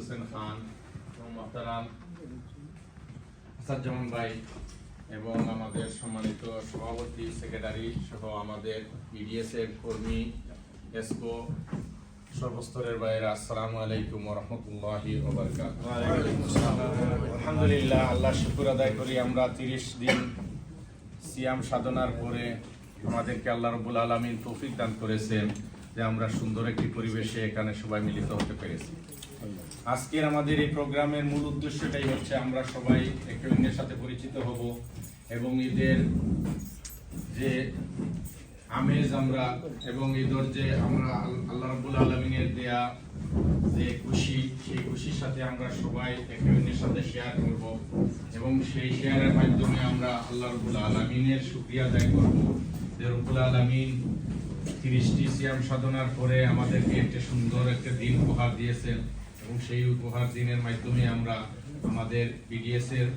হোসেন খান এবং মোহতারাম আসাদুজ্জামান ভাই এবং আমাদের সম্মানিত সভাপতি সেক্রেটারি সহ আমাদের পিডিএস এর কর্মী এসকো সর্বস্তরের বাইরে আসসালামু আলাইকুম ওয়া রাহমাতুল্লাহি ওয়া বারাকাতুহু। আলহামদুলিল্লাহ, আল্লাহ শুকর আদায় করি আমরা 30 দিন সিয়াম সাধনার পরে আমাদেরকে আল্লাহ রাব্বুল আলামিন তৌফিক দান করেছেন যে আমরা সুন্দর একটি পরিবেশে এখানে সবাই মিলিত হতে পেরেছি। আজকের আমাদের এই প্রোগ্রামের মূল উদ্দেশ্যটাই হচ্ছে আমরা সবাই একে অন্যের সাথে পরিচিত হব এবং ঈদের যে আমেজ আমরা এবং ঈদের যে আমরা আল্লাহ রাব্বুল আলামিনের দেয়া যে খুশি, সেই খুশির সাথে আমরা সবাই একে অন্যের সাথে শেয়ার করব এবং সেই শেয়ারের মাধ্যমে আমরা আল্লাহ রাব্বুল আলামিনের শুকরিয়া আদায় করব যে রব্বুল আলামিন 30টি সিয়াম সাধনার পরে আমাদেরকে একটা সুন্দর একটা দিন উপহার দিয়েছেন এবং সেই উপহার দিনের মাধ্যমে আমরা আমাদের বিডিএস এর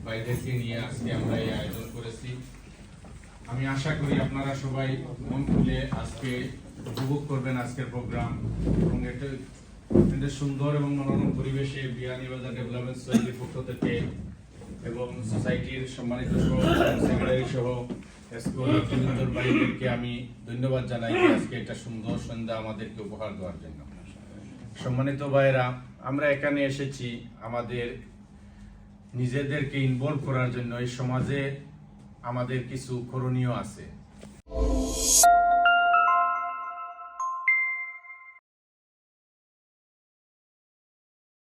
ভাইদেরকে নিয়ে আজকে আমরা এই আয়োজন করেছি। আমি আশা করি আপনারা সবাই মন খুলে আজকে উপভোগ করবেন আজকের প্রোগ্রাম এবং এটা সুন্দর এবং মনোরম পরিবেশে বিয়ানীবাজার ডেভেলপমেন্ট সোসাইটির পক্ষ থেকে এবং সোসাইটির সম্মানিত সেক্রেটারি সহ এসকোর ভাইদেরকে আমি ধন্যবাদ জানাই আজকে একটা সুন্দর সন্ধ্যা আমাদেরকে উপহার দেওয়ার জন্য। সম্মানিত ভাইরা, আমরা এখানে এসেছি আমাদের নিজেদেরকে ইনভলভ করার জন্য। এই সমাজে আমাদের কিছু করণীয় আছে।